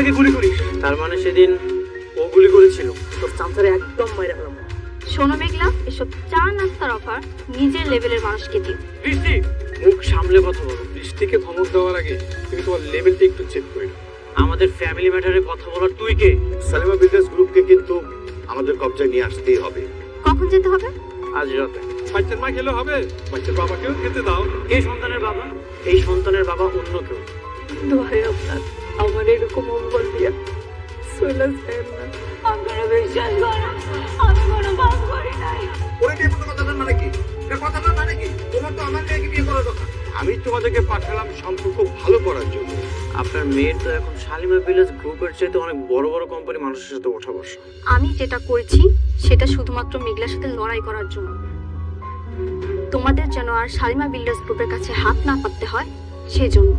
তাকে গুলি করিস। তার মানে সেদিন ও গুলি করেছিল। তোর চামচারে একদম মাইরা ফেলাম। শোনো মেঘলা, এসব চা নাস্তার অফার নিজের লেভেলের মানুষকে দিও। বৃষ্টি, মুখ সামলে কথা বলো। বৃষ্টিকে ধমক দেওয়ার আগে তুমি তোমার লেভেলটা একটু চেক করে নাও। আমাদের ফ্যামিলি ম্যাটারে কথা বলার তুই কে? সালিমা বিজনেস গ্রুপকে কিন্তু আমাদের কবজায় নিয়ে আসতেই হবে। কখন যেতে হবে? আজ রাতে। বাচ্চার মা খেলে হবে, বাচ্চার বাবাকেও খেতে দাও। কে সন্তানের বাবা? এই সন্তানের বাবা অন্য কেউ। দোহাই আপনার, আমার এরকম অম্বল দিয়া চলে যায় না। আপনারা বিশ্বাস করেন, আমি কোনো পাপ করি নাই। ওরে নিয়ে কথাটার মানে কি? এটা কথাটার মানে কি? তোমার তো আমার মেয়েকে বিয়ে করার কথা। আমি তোমাদেরকে পাঠালাম সম্পর্ক ভালো করার জন্য। আপনার মেয়ের তো এখন শালিমা ভিলেজ গ্রুপের চাইতে অনেক বড় বড় কোম্পানি মানুষের সাথে ওঠা বসা। আমি যেটা করেছি সেটা শুধুমাত্র মেঘলার সাথে লড়াই করার জন্য। তোমাদের যেন আর শালিমা বিল্ডার্স গ্রুপের কাছে হাত না পাততে হয় সেজন্য।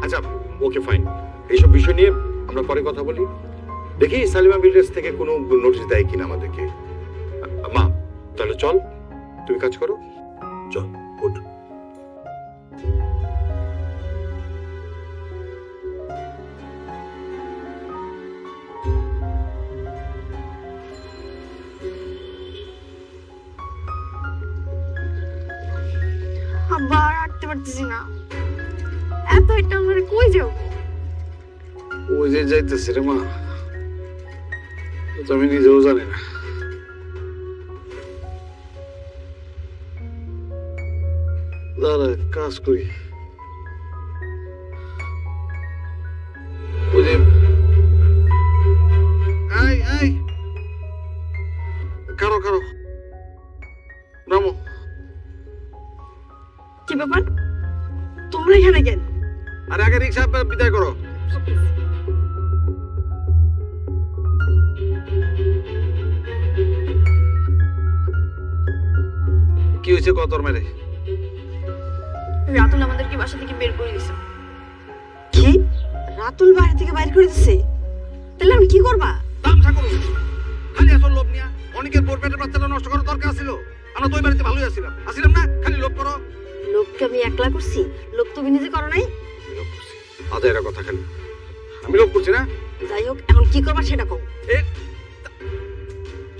আচ্ছা, ওকে ফাইন। এইসব বিষয় নিয়ে আমরা পরে কথা বলি। দেখি সালিমা বিল্ডার্স থেকে কোনো নোটিশ দেয় কিনা আমাদেরকে। মা, তাহলে চল, তুমি কাজ করো। চল, উঠ। আবার হাঁটতে পারতেছি না, এত এটা আমরা কই যাবো? ওই যে যাইতেছে রে মা, আমি নিজেও জানি না। দাঁড়া, কাজ করি। ওই যে কারো কারো নামো। কি ব্যাপার, তোমরা এখানে কেন? আরে আগে রিক্সা বিদায় করো। কি হয়েছে কত মেরে? রাতুল আমাদেরকে বাসা থেকে বের করে দিছে। কি? রাতুল বাড়ি থেকে বাইরে করে দিছে? তাহলে আমি কি করবা? তামসা করো, খালি আসল লোভ নিয়া অনেকের বোর পেটের বাচ্চাটা নষ্ট করার দরকার ছিল। আমরা দুই বাড়িতে ভালোই আসছিলাম না? খালি লোভ করো। লোককে আমি একলা করছি? লোক তুমি নিজে করো নাই? আদায়ের কথা খালি আমি লোভ করছি না। যাই হোক, এখন কি করবা সেটা কও।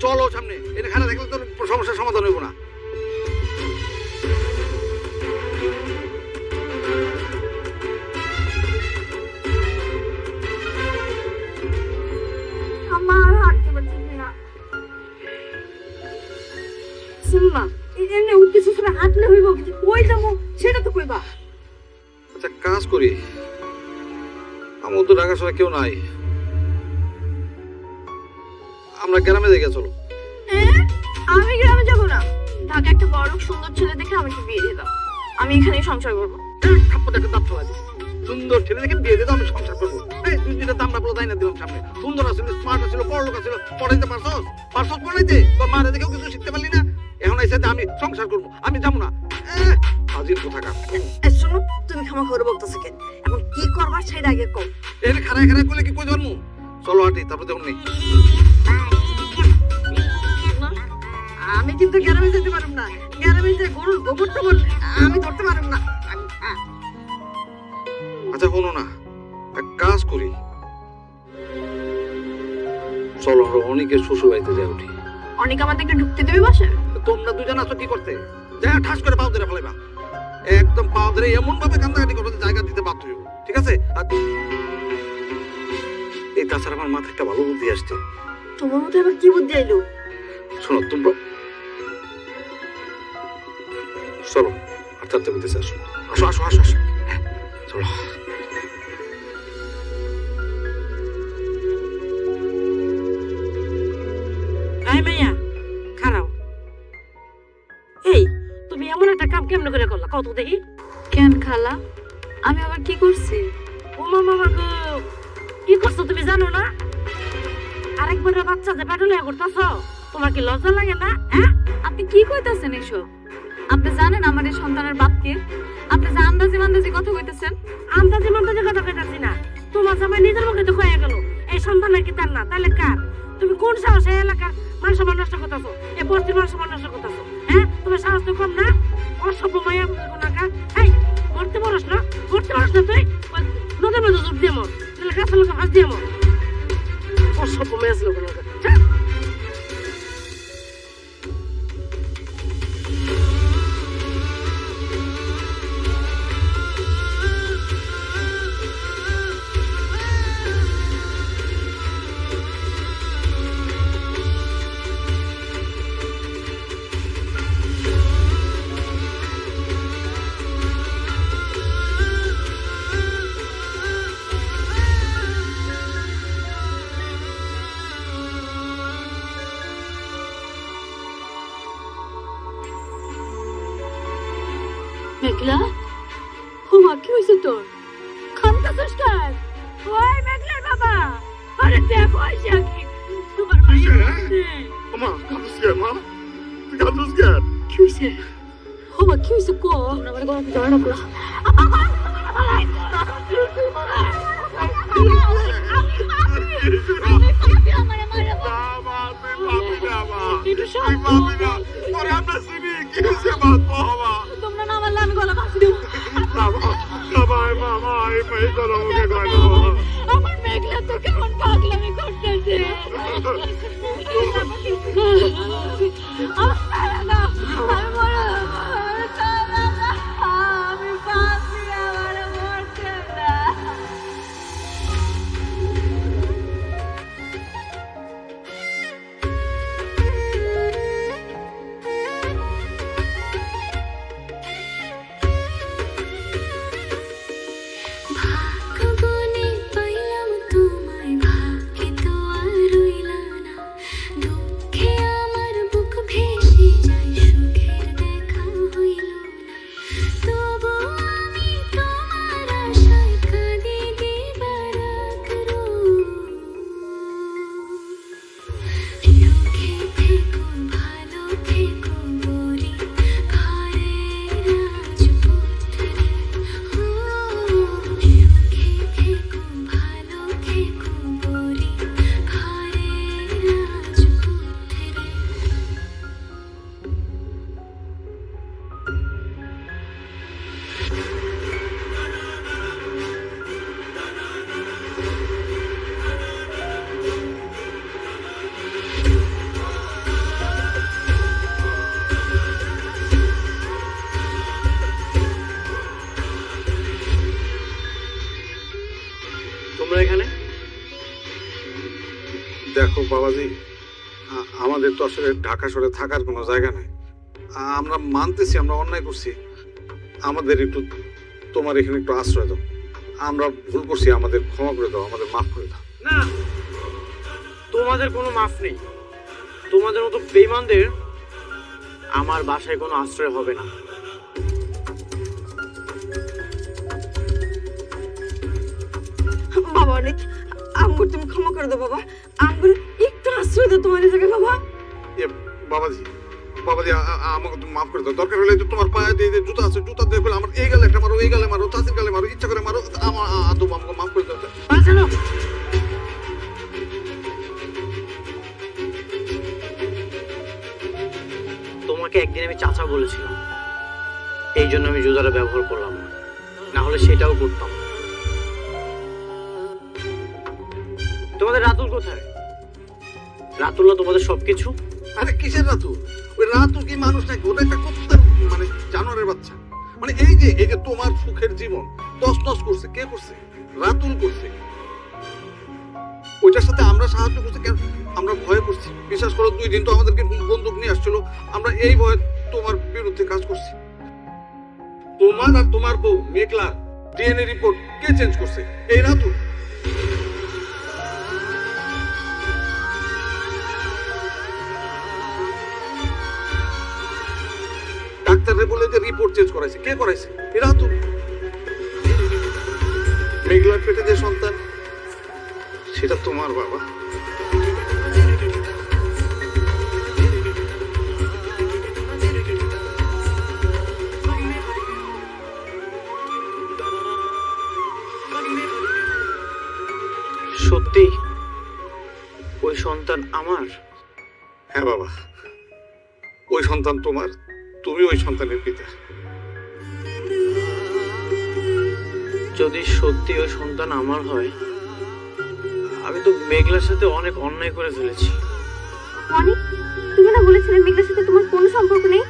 চলো সামনে, এটা খানা দেখলে তোর সমস্যার সমাধান হইব না। আমার হাঁটতে পারতেছি না। শুনবা, এই জন্য উদ্দেশ্য করে হাঁটলে হইব, কিন্তু কই যাবো সেটা তো কইবা। আচ্ছা কাজ করি, আমার তো ঢাকা ছাড়া কেউ নাই, আমরা গ্রামে দেখে চলো। আমি গ্রামে যাবো না, ঢাকা একটা বড় সুন্দর ছেলে দেখে আমাকে বিয়ে দিয়ে দাও, আমি এখানেই সংসার করবো। সুন্দর ছেলে দেখে বিয়ে দিয়ে দাও, আমি সংসার করবো। তুই যেটা দাম রাখলো তাই না দিলাম সামনে। সুন্দর আছিল, স্মার্ট আছিল, বড় লোক আছিল, পড়াইতে পারছস পড়াইতে? তোর মারে দেখেও কিছু শিখতে পারলি না। এখন এসে আমি সংসার করবো, আমি যাবো না। হাজির কোথাকার। শোনো, তুমি খামা খবর বলতেছো কেন? এখন কি করবা সেটা আগে কও। এর খারায় খারায় করলে কি কই ধরমু? চলো হাঁটি, তারপর দেখুন নেই। আমি কিন্তু গ্রামে যেতে পারব না। গ্রামে যে গরুর গোবর টোবর আমি ধরতে পারব না। আচ্ছা শোনো না, এক কাজ করি, চলো আমরা অনেকের শ্বশুর বাড়িতে যাই উঠি। অনেক আমাদেরকে ঢুকতে দেবে বাসায়? তোমরা দুজন আছো কি করতে? যা ঠাস করে পাও ধরে ফেলাইবা, একদম পাও ধরে এমন ভাবে কান্দাকাটি করবে জায়গা দিতে বাধ্য হইব, ঠিক আছে? আর এই তাছাড়া আমার মাথায় একটা ভালো বুদ্ধি আসছে। তোমার মধ্যে আবার কি বুদ্ধি আইলো? শোনো তোমরা, চলো আস্তে আস্তে বুঝতেছে, আসো আসো আসো আসো আসো, চলো। মাইয়া খারাও। এই তুমি এমন একটা কাম কেমন করে করলা কত দেখি? কেন খালা, আমি আবার কি করছি? ও মামা গো, কি করছো তুমি জানো না? আরেকবার বাচ্চা যে পেটলে করতেছ, তোমার কি লজ্জা লাগে না? হ্যাঁ, আপনি কি কইতাছেন এসব? আপনি জানেন আমার এই সন্তানের বাপকে? আপনি যে আন্দাজি মান্দাজি কথা কইতেছেন। আন্দাজে মান্দাজে কথা কইতাছি না, তোমার জামাই নিজের মুখে তো কয়ে গেল এই সন্তান নাকি তার না, তাহলে কার? তুমি কোন সাহসে এই এলাকার মান সম্মান নষ্ট করতেছো, এই বস্তির মান সম্মান নষ্ট করতেছো? হ্যাঁ, তোমার সাহস তো কম না? অসভ্য মায়া কোনাকা। এই মরতে পারস না তুই? নদীর মধ্যে ডুব দিয়ে মর, তাহলে গাছের লোকে ফাঁস দিয়ে মর। মেঘলা ও মা কি হয়েছে তোর কান্দাছিস কেন ওই মেঘলার বাবা আরে দেখো আইসা কি তোমার মাইয়া মা কাঁদছিস কেন মা তুই কাঁদছিস কেন কি হয়েছে ও মা কি হয়েছে কো আমার গলা ধরে রাখলো তোমরা না আমার লামি গলা কাছি দিও আমার মেঘলা তো কেমন পাগলামি করতেছে আমি পাপি আমার মরতে না ভাগ্যবনে পাইলাম তোমায় ভাগ্যে তো আর রইলা না দুঃখে আমার বুক ভেসে যায় সুখের দেখা হইল না তবু আমি তোমার আশায় কাঁদি দিবারাত সুখে থেকো ভালো থেকো বলি ঘরের রাজপুত্রে সুখে থেকো ভালো থেকো বলি ঘরের রাজপুত্রে তোমরা এখানে দেখো বাবাজি আমাদের তো আসলে ঢাকা শহরে থাকার কোনো জায়গা নাই আমরা মানতেছি আমরা অন্যায় করছি আমাদের একটু তোমার এখানে একটু আশ্রয় দাও আমরা ভুল করছি আমাদের ক্ষমা করে দাও আমাদের মাফ করে দাও না তোমাদের কোনো মাফ নেই তোমাদের মতো বেঈমানদের আমার বাসায় কোনো আশ্রয় হবে না বাবা অনেক আমগুর তুমি ক্ষমা করে দাও বাবা আমগুর একটু আশ্রয় দাও তোমার জায়গায় বাবা এ বাবাজি বাবাজি আমাকে তুমি মাফ করে দাও দরকার হলে যে তোমার পায়ে দিয়ে জুতা আছে জুতা দিয়ে ফেলে আমার এই গালে একটা মারো এই গালে মারো চাষির গালে মারো ইচ্ছা করে মারো আমার তুমি আমাকে মাফ করে দাও বাঁচানো তোমাকে একদিন আমি চাচা বলেছিলাম এই জন্য আমি জুতাটা ব্যবহার করলাম না না হলে সেটাও করতাম তোমাদের রাতুল কোথায় রাতুল না তোমাদের সবকিছু আরে কিসের রাতুল ওই রাতুল কি মানুষ নাকি ওটা একটা কুত্তার মানে জানোয়ারের বাচ্চা মানে এই যে তোমার সুখের জীবন তস তস করছে কে করছে রাতুল করছে ওইটার সাথে আমরা সাহায্য করছি কেন আমরা ভয় করছি বিশ্বাস করো 2 দিন তো আমাদেরকে বন্দুক নিয়ে আসছিল আমরা এই ভয়ে তোমার বিরুদ্ধে কাজ করছি তোমার আর তোমার বউ মেঘলা ডিএনএ রিপোর্ট কে চেঞ্জ করছে এই রাতুল ডাক্তাররে বলে যে রিপোর্ট চেঞ্জ করাইছে কে করাইছে এরা তো মেঘলার পেটে যে সন্তান সেটা তোমার বাবা সত্যি ওই সন্তান আমার হ্যাঁ বাবা ওই সন্তান তোমার তুমি ওই সন্তানের পিতা যদি সত্যি ওই সন্তান আমার হয় আমি তো মেঘলার সাথে অনেক অন্যায় করে ফেলেছি অনেক তুমি না বলেছিলে মেঘলার সাথে তোমার কোনো সম্পর্ক নেই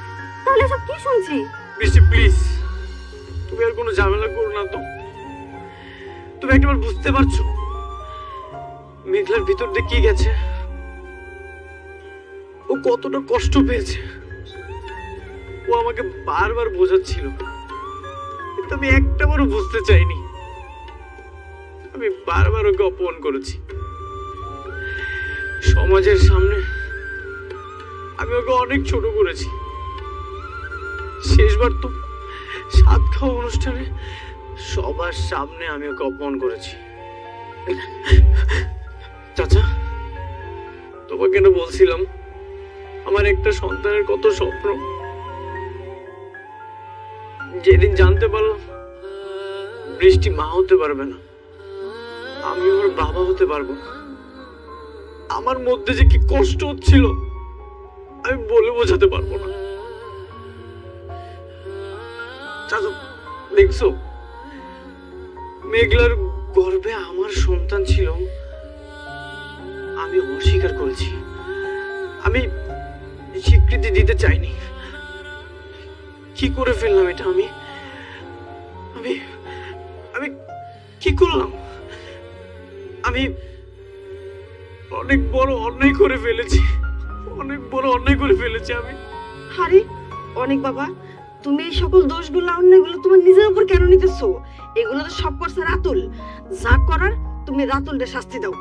তাহলে সব কি শুনছি বৃষ্টি প্লিজ তুমি আর কোনো ঝামেলা করো না তো তুমি একবার বুঝতে পারছো মেঘলার ভিতর দিয়ে কি গেছে ও কতটা কষ্ট পেয়েছে ও আমাকে বারবার বোঝাচ্ছিল কিন্তু আমি একটাবারও বুঝতে চাইনি আমি বারবার ওকে অপমান করেছি সমাজের সামনে আমি ওকে অনেক ছোট করেছি সাত খাওয়া অনুষ্ঠানে সবার সামনে আমি ওকে অপমান করেছি। চাচা, তোমাকে না বলছিলাম আমার একটা সন্তানের কত স্বপ্ন। যেদিন জানতে পারলাম বৃষ্টি মা হতে পারবে না, আমি ওর বাবা হতে পারবো না, আমার মধ্যে যে কি কষ্ট হচ্ছিল আমি বলে বোঝাতে পারবো না। চাচা দেখছো, মেঘলার গর্ভে আমার সন্তান ছিল, আমি অস্বীকার করেছি, আমি স্বীকৃতি দিতে চাইনি। কি করে ফেললাম এটা? আমি আমি আমি কি করলাম? আমি অনেক বড় অন্যায় করে ফেলেছি, অনেক বড় অন্যায় করে ফেলেছি আমি। আরে অনেক বাবা, তুমি এই সকল দোষগুলো অন্যায়গুলো তোমার নিজের উপর কেন নিতেছো? এগুলো তো সব করছে রাতুল। যা করার তুমি রাতুলকে শাস্তি দাও।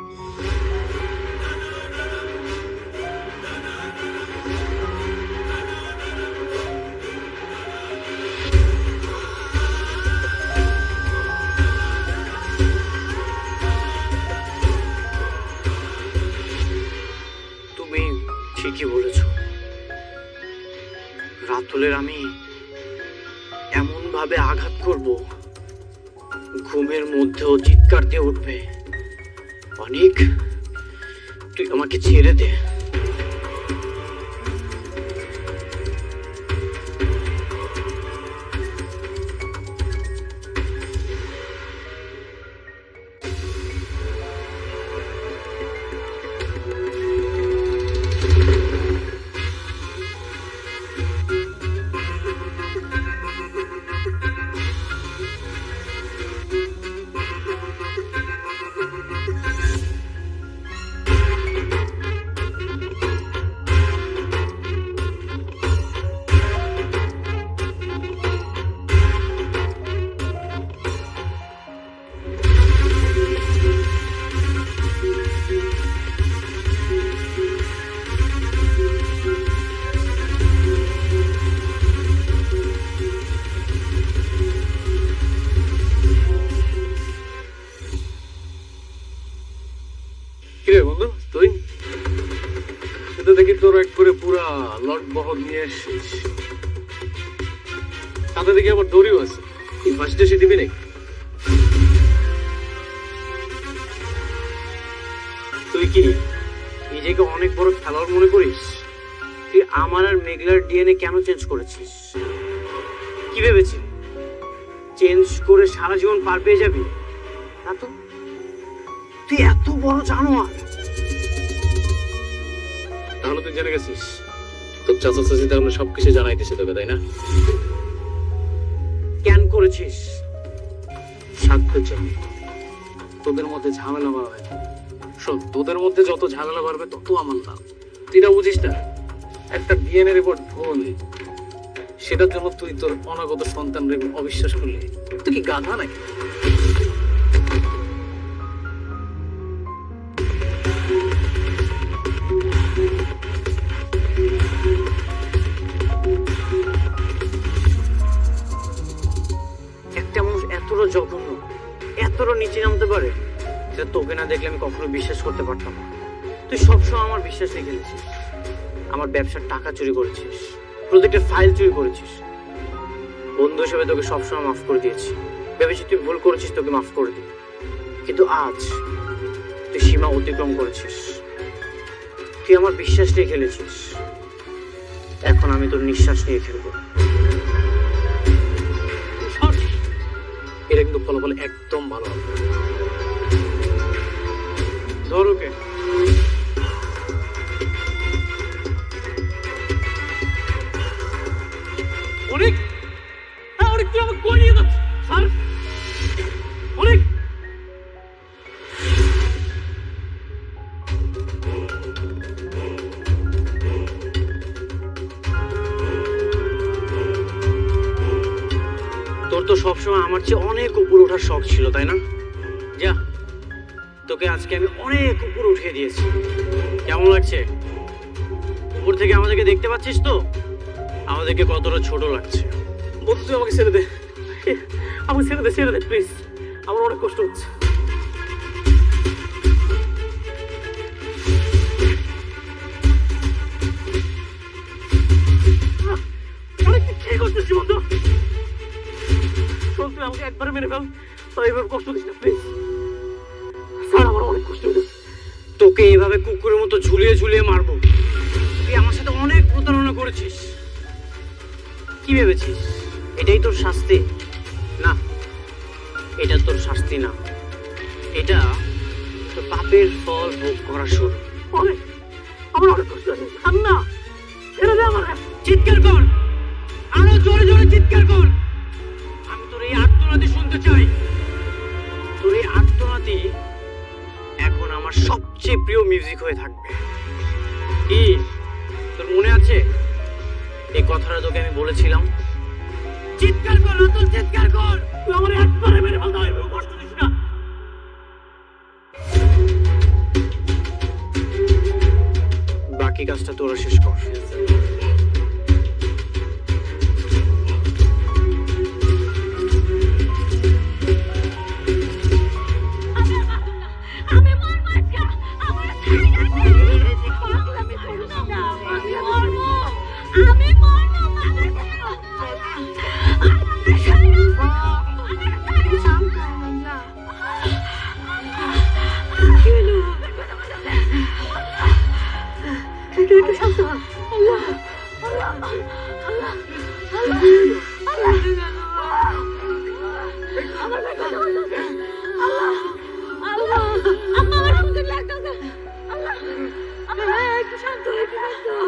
তুমি ঠিকই বলেছ, রাতুলের আমি এমন ভাবে আঘাত করব, ঘুমের মধ্যেও চিৎকার দিয়ে উঠবে, অনেক তুই আমাকে ছেড়ে দে। কিরে বন্ধু, তুই এটা দেখি তোর এক করে পুরা লট বহর নিয়ে এসেছিস, তাতে দেখি আবার দড়িও আছে। এই ফার্স্টে সে দিবি নাকি? তুই কি নিজেকে অনেক বড় খেলোয়াড় মনে করিস? তুই আমার আর মেঘলার ডিএনএ কেন চেঞ্জ করেছিস? কি ভেবেছিস চেঞ্জ করে সারা জীবন পার পেয়ে যাবি? না তো, তুই এত বড় জানোয়ার। তাহলে তুই জেনে গেছিস তোর চাচা চাচি তাহলে সবকিছু জানাইতেছে তোকে, তাই না? কেন করেছিস? সাক্ষ্য চাই, তোদের মধ্যে ঝামেলা বাড়বে। শোন, তোদের মধ্যে যত ঝামেলা বাড়বে তত আমার লাভ। তুই না বুঝিস না, একটা ডিএনএ রিপোর্ট ভুল, সেটার জন্য তুই তোর অনাগত সন্তানকে অবিশ্বাস করলি? তুই কি গাধা নাকি? একটা মানুষ এতটা জঘন্য, এতটা নিচে নামতে পারে, যেটা তোকে না দেখলে আমি কখনো বিশ্বাস করতে পারতাম না। তুই সবসময় আমার বিশ্বাস রেখে গেছিস, আমার ব্যবসার টাকা চুরি করেছিস, প্রজেক্টের ফাইল চুরি করেছিস। বন্ধু হিসেবে তোকে সবসময় মাফ করে দিয়েছি, ভেবেছি তুই ভুল করেছিস, তোকে মাফ করে দিই। কিন্তু আজ তুই সীমা অতিক্রম করেছিস, তুই আমার বিশ্বাস নিয়ে খেলেছিস, এখন আমি তোর নিঃশ্বাস নিয়ে খেলবো। এটা কিন্তু ফলাফল একদম ভালো হবে। ধর ওকে। অনেক অনেক তুই আমাকে কই নিয়ে যাচ্ছিস? স্যার অনেক, তোর তো সবসময় আমার চেয়ে অনেক উপর ওঠার শখ ছিল, তাই না? যা, তোকে আজকে আমি অনেক উপর উঠিয়ে দিয়েছি। কেমন লাগছে? উপর থেকে আমাদেরকে দেখতে পাচ্ছিস তো, আমাদেরকে কতটা ছোট লাগছে। বন্ধু তুই আমাকে ছেড়ে দে। আমাকে ছেড়ে দে প্লিজ, আমার অনেক কষ্ট হচ্ছে। অনেক কি করতেছি বন্ধু, শোন তুই আমাকে একবারে মেরে ফেল, তাই এভাবে কষ্ট দিস না প্লিজ। স্যার আমার অনেক কষ্ট হয়েছে। তোকে এইভাবে কুকুরের মতো ঝুলিয়ে ঝুলিয়ে মারবো? তুই আমার সাথে অনেক প্রতারণা করেছিস, কি ভেবেছিস এটাই তোর শাস্তি? না, এটা তোর শাস্তি না, এটা তোর পাপের ফল ভোগ করা শুরু। আমার অনেক কষ্ট হচ্ছে, থাম না, ছেড়ে দে আমার। চিৎকার কর, আরো জোরে জোরে চিৎকার কর, আমি তোর এই আর্তনাদি শুনতে চাই। তোর এই আর্তনাদি এখন আমার সবচেয়ে প্রিয় মিউজিক হয়ে থাকবে। কি তোর মনে আছে এই কথাটা তোকে আমি বলেছিলাম? চিৎকার কর রাতুল, চিৎকার কর, তুই আমার একবারে মেরে ফেলতে হয়, কষ্ট দিস না। বাকি কাজটা তোরা শেষ কর। আমি মরবো আজকে, আমার ছাইড়া দে। পাগলামি করিস না, আমি মরবো, আমি মরবো, মারা দে। আমার ছাইড়া দে, আমার ছাইড়া দে। কি হলো? একটু শান্ত হ। আল্লাহ, আল্লাহ, আল্লাহ, আল্লাহ, আল্লাহ, আমার বেটা হইতাছে। আল্লাহ, আল্লাহ, আম্মা আমার হুমকি লাগতাছে। আল্লাহ, আল্লাহ, একটু শান্ত হ, একটু শান্ত হ।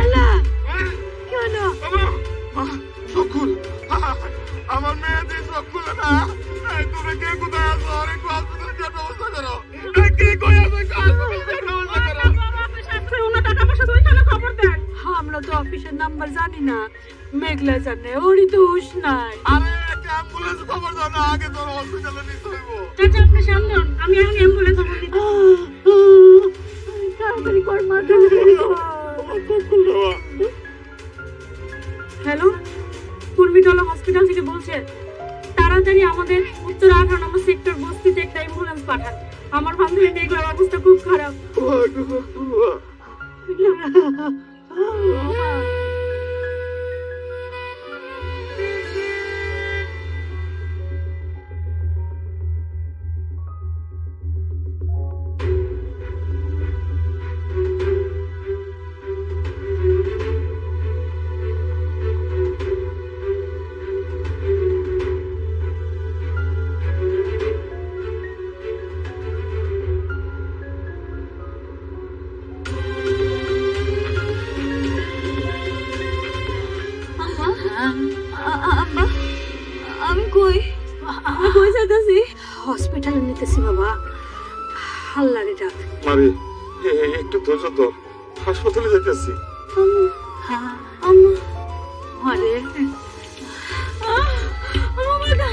আল্লাহ, কি হলো? সকল আমার মেয়ে যে সকল না, তুমি কে কোথায় আছো? অনেক হসপিটাল যাওয়ার ব্যবস্থা করো। কে কই আছো? হসপিটাল যাওয়ার ব্যবস্থা করো। আমরা তো অফিসের নাম্বার জানি না, মেঘলা জানে, ওরই তো হুশ নাই। আরে একটা অ্যাম্বুলেন্স খবর দাও না, আগে তোর হসপিটালে নিতে হইব। চাচা আপনি সামনে হন, আমি এখন অ্যাম্বুলেন্স খবর দিই। তাড়াতাড়ি কর মা, তাড়াতাড়ি কর। হ্যালো, পূর্বীটলা হসপিটাল থেকে বলছে, তাড়াতাড়ি আমাদের উত্তর 18 নম্বর সেক্টর বস্তিতে একটা অ্যাম্বুলেন্স পাঠান। আমার বান্ধবী মেঘলার অবস্থা খুব খারাপ। আম্মা, আমি কই যাইতাছি? হসপিটালে নিতেছি বাবা, আল্লাহ রে ডাক। মারে একটু ধৈর্য ধর, হাসপাতালে যাইতেছি। আম্মা, আরে আমার বেটা।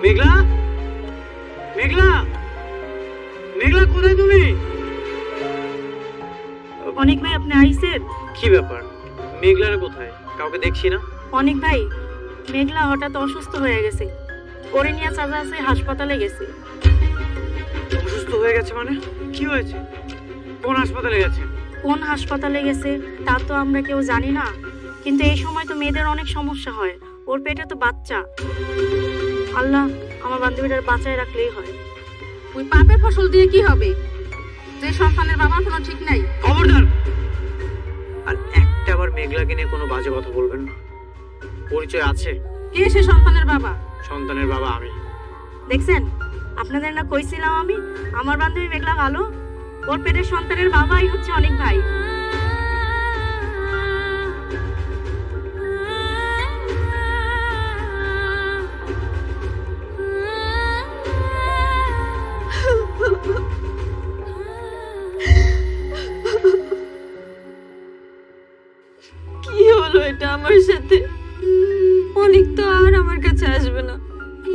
মেঘলা, মেঘলা, মেঘলা কোথায় তুমি? অনেক ভাই আপনি আইছেন? কি ব্যাপার, মেঘলার কোথায়? কাউকে দেখছি না। অনেক ভাই, মেঘলা হঠাৎ অসুস্থ হয়ে গেছে, ওরে নিয়ে চাচা আছে হাসপাতালে গেছে। অসুস্থ হয়ে গেছে মানে? কি হয়েছে? কোন হাসপাতালে গেছে? কোন হাসপাতালে গেছে তা তো আমরা কেউ জানি না, কিন্তু এই সময় তো মেয়েদের অনেক সমস্যা হয়, ওর পেটে তো বাচ্চা। আল্লাহ আমার বান্ধবীটার বাঁচায় রাখলেই হয়। ওই পাপের ফসল দিয়ে কি হবে, যে সন্তানের বাবার কোনো ঠিক নাই। খবরদার, আর একটা বার মেঘলাকে নিয়ে কোনো বাজে কথা বলবেন না। পরিচয় আছে? কে সে সন্তানের বাবা? সন্তানের বাবা আমি। দেখছেন আপনাদের না কইছিলাম আমি আমার বান্ধবী মেঘলা ভালো, ওর পেটের সন্তানের বাবাই হচ্ছে অনেক ভাই। কি হলো এটা আমার সাথে? অনেক তো আর আমার কাছে আসবে না।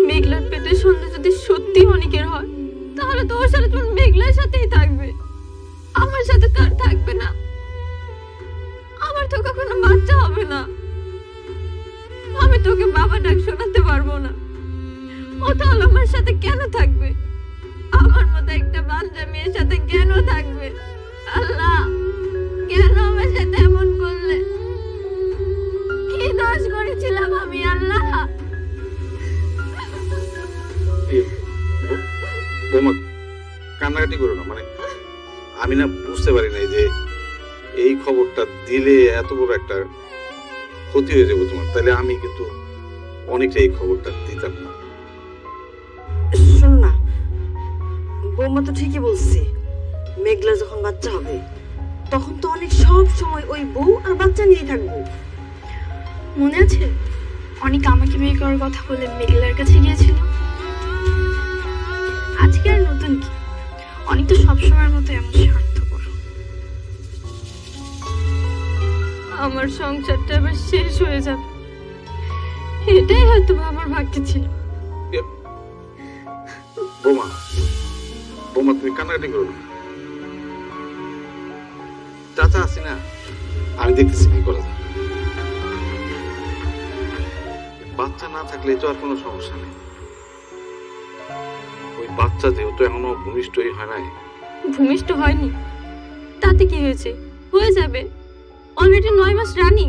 মেঘলার পেটের সন্তান যদি সত্যি অনেকের হয়, তাহলে তো ওর সাথে তোমার মেঘলার সাথেই থাকবে, আমার সাথে তো আর থাকবে না। আমার তো কখনো বাচ্চা হবে না, আমি তোকে বাবা ডাক শোনাতে পারবো না। ও তাহলে আমার সাথে কেন থাকবে? আমার মতো একটা বাচ্চা মেয়ের সাথে কেন থাকবে? আল্লাহ, কেন আমার সাথে এমন করলে? কি দোষ করেছিলাম আমি আল্লাহ? বৌমা কান্নাকাটি করো না, মানে আমি না বুঝতে পারি নাই যে এই খবরটা দিলে এত বড় একটা ক্ষতি হয়ে যাবে তোমার, তাহলে আমি কিন্তু অনেকটা এই খবরটা দিতাম না। শোন না, বৌমা তো ঠিকই বলছে, মেঘলা যখন বাচ্চা হবে তখন তো অনেক সব সময় ওই বউ আর বাচ্চা নিয়েই থাকবো। মনে আছে অনেক আমাকে বিয়ে করার কথা বলে মেঘলার কাছে গিয়েছিল? আজকে আর নতুন কি, অনেক তো সবসময়ের মতো এমন স্বার্থপর। আমার সংসারটা এবার শেষ হয়ে যাবে, এটাই হয়তো আমার ভাগ্যে ছিল। বৌমা বৌমা তুমি কান্নাকাটি করো না, চাচা আছি না, আমি দেখতেছি কি করা যায়। বাচ্চা না থাকলে তো আর কোনো সমস্যা নেই, ওই বাচ্চা যেহেতু এখনো ভূমিষ্ঠই হয় নাই। ভূমিষ্ঠ হয়নি তাতে কি হয়েছে? হয়ে যাবে, অলরেডি 9 মাস রানিং।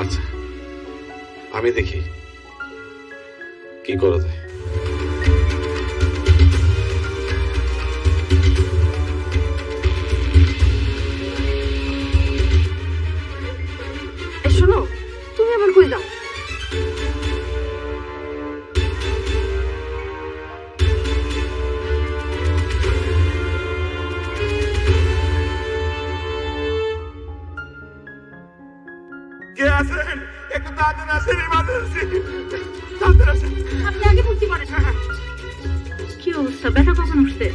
আচ্ছা আমি দেখি কি করা যায়। এই শোনো, তুমি আবার কই যাও? কে আছেন? একটু তাড়াতাড়ি আসেন, ইমার্জেন্সি তাড়াতাড়ি আসেন। আপনি আগে ভর্তি করেন। কি অবস্থা? ব্যথা কখন উঠছে?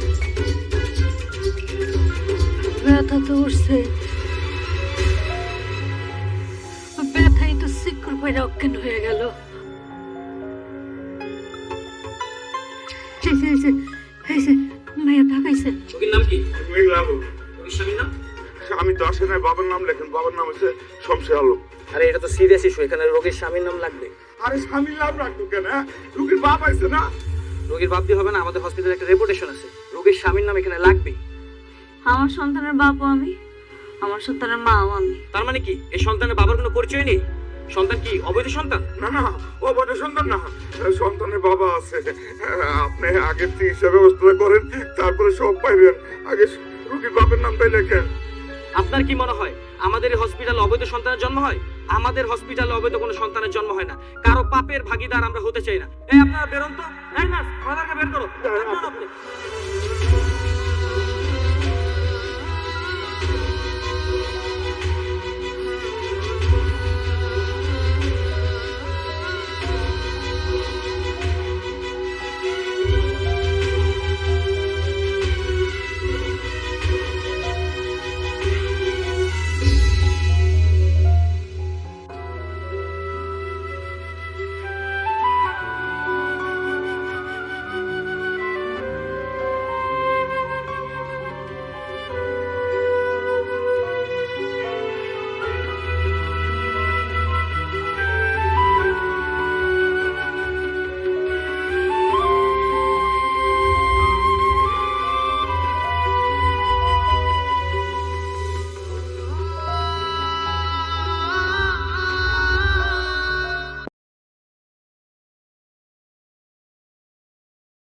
ব্যথা তো উঠছে, ব্যথাই তো সিকুর করে অজ্ঞান হয়ে গেল। মায়া ঢাকাইছে। ওর নাম কি? মেঘলাবু, ওর স্বামীর নাম? আমি তো আসে নাই, বাবার নাম লেখেন, বাবার নাম হচ্ছে শমশের আলম। আরে এটা তো সিরিয়াস ইস্যু, এখানে রোগীর স্বামীর নাম লাগবে। আরে স্বামীর নাম রাখতো কেন? রুগীর বাপ আইছে না। রোগীর বাপ দিয়ে হবে না, আমাদের হসপিটালে একটা রেপুটেশন আছে, রোগীর স্বামীর নাম এখানে লাগবে। আমার সন্তানের বাবাও আমি, আমার সন্তানের মাও আমি। তার মানে কি এই সন্তানের বাবার কোনো পরিচয় নেই? সন্তান কি অবৈধ সন্তান? না না, ও বড় সন্তান না, সন্তানের বাবা আছে। আপনি আগে চিকিৎসা ব্যবস্থা করেন, তারপরে সব পাইবেন। আগে রুগীর বাপের নামটাই লেখেন। আপনার কি মনে হয় আমাদের এই হসপিটালে অবৈধ সন্তানের জন্ম হয়? আমাদের হসপিটালে অবৈধ কোনো সন্তানের জন্ম হয় না, কারো পাপের ভাগীদার আমরা হতে চাই না। এই আপনারা বেরোন তো। এই নার্স, ওনাদেরকে বের করো। বের করুন আপনি।